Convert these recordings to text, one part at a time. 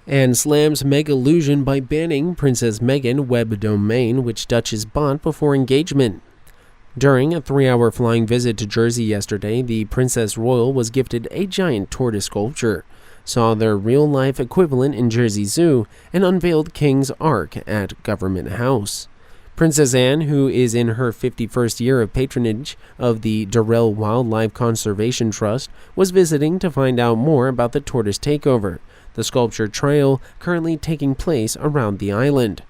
And slams Meghallusion by banning Princess Meghan web domain, which Duchess bought before engagement. During a 3-hour flying visit to Jersey yesterday, the Princess Royal was gifted a giant tortoise sculpture, saw their real-life equivalent in Jersey Zoo, and unveiled King's Ark at Government House. Princess Anne, who is in her 51st year of patronage of the Durrell Wildlife Conservation Trust, was visiting to find out more about the tortoise takeover, the sculpture trail currently taking place around the island.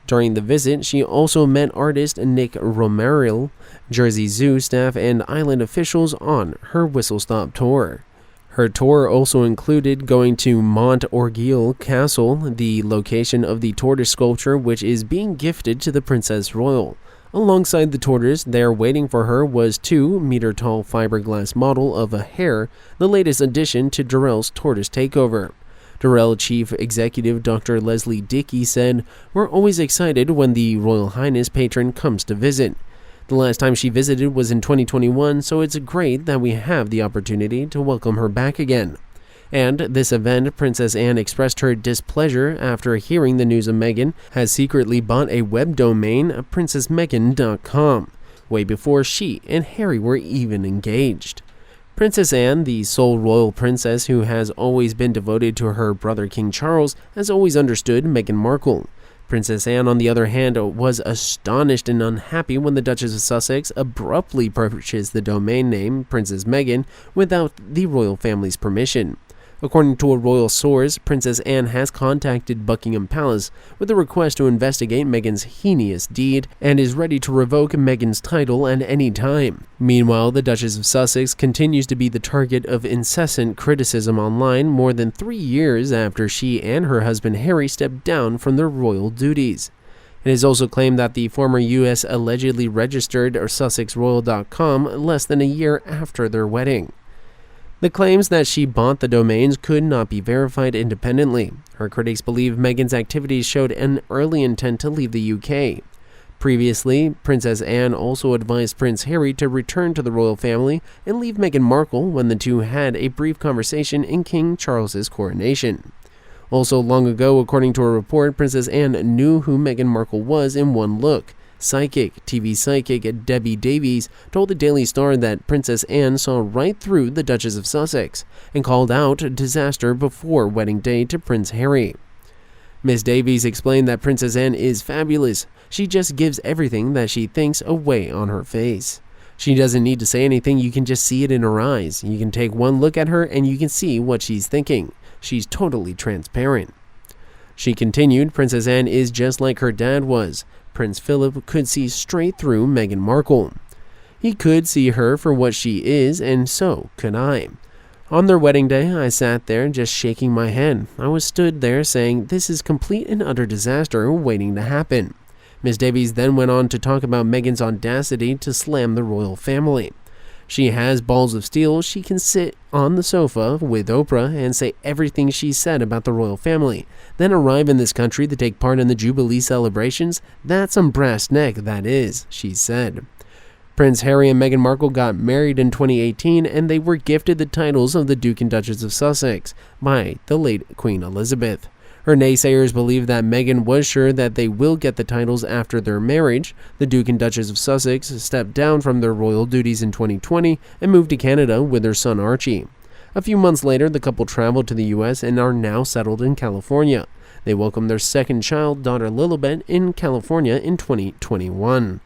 During the visit, she also met artist Nick Romero, Jersey Zoo staff, and island officials on her whistle-stop tour. Her tour also included going to Mont Orgueil Castle, the location of the tortoise sculpture which is being gifted to the Princess Royal. Alongside the tortoise, there waiting for her was 2-meter-tall fiberglass model of a hare, the latest addition to Durrell's tortoise takeover. Durrell Chief Executive Dr. Leslie Dickey said, "We're always excited when the Royal Highness patron comes to visit. The last time she visited was in 2021, so it's great that we have the opportunity to welcome her back again." And this event, Princess Anne expressed her displeasure after hearing the news of Meghan has secretly bought a web domain, princessmeghan.com, way before she and Harry were even engaged. Princess Anne, the sole royal princess who has always been devoted to her brother King Charles, has always understood Meghan Markle. Princess Anne, on the other hand, was astonished and unhappy when the Duchess of Sussex abruptly purchased the domain name Princess Meghan without the royal family's permission. According to a royal source, Princess Anne has contacted Buckingham Palace with a request to investigate Meghan's heinous deed and is ready to revoke Meghan's title at any time. Meanwhile, the Duchess of Sussex continues to be the target of incessant criticism online more than 3 years after she and her husband Harry stepped down from their royal duties. It is also claimed that the former U.S. allegedly registered SussexRoyal.com less than a year after their wedding. The claims that she bought the domains could not be verified independently. Her critics believe Meghan's activities showed an early intent to leave the UK. Previously, Princess Anne also advised Prince Harry to return to the royal family and leave Meghan Markle when the two had a brief conversation in King Charles's coronation. Also long ago, according to a report, Princess Anne knew who Meghan Markle was in one look. TV psychic Debbie Davies told the Daily Star that Princess Anne saw right through the Duchess of Sussex and called out disaster before wedding day to Prince Harry. Miss Davies explained that Princess Anne is fabulous. She just gives everything that she thinks away on her face. She doesn't need to say anything, you can just see it in her eyes. You can take one look at her and you can see what she's thinking. She's totally transparent. She continued, Princess Anne is just like her dad was. Prince Philip could see straight through Meghan Markle. He could see her for what she is, and so could I. On their wedding day, I sat there just shaking my head. I was stood there saying, this is complete and utter disaster waiting to happen. Miss Davies then went on to talk about Meghan's audacity to slam the royal family. She has balls of steel. She can sit on the sofa with Oprah and say everything she said about the royal family, then arrive in this country to take part in the Jubilee celebrations. That's some brass neck, that is, she said. Prince Harry and Meghan Markle got married in 2018, and they were gifted the titles of the Duke and Duchess of Sussex by the late Queen Elizabeth. Her naysayers believe that Meghan was sure that they will get the titles after their marriage. The Duke and Duchess of Sussex stepped down from their royal duties in 2020 and moved to Canada with their son Archie. A few months later, the couple traveled to the U.S. and are now settled in California. They welcomed their second child, daughter Lilibet, in California in 2021.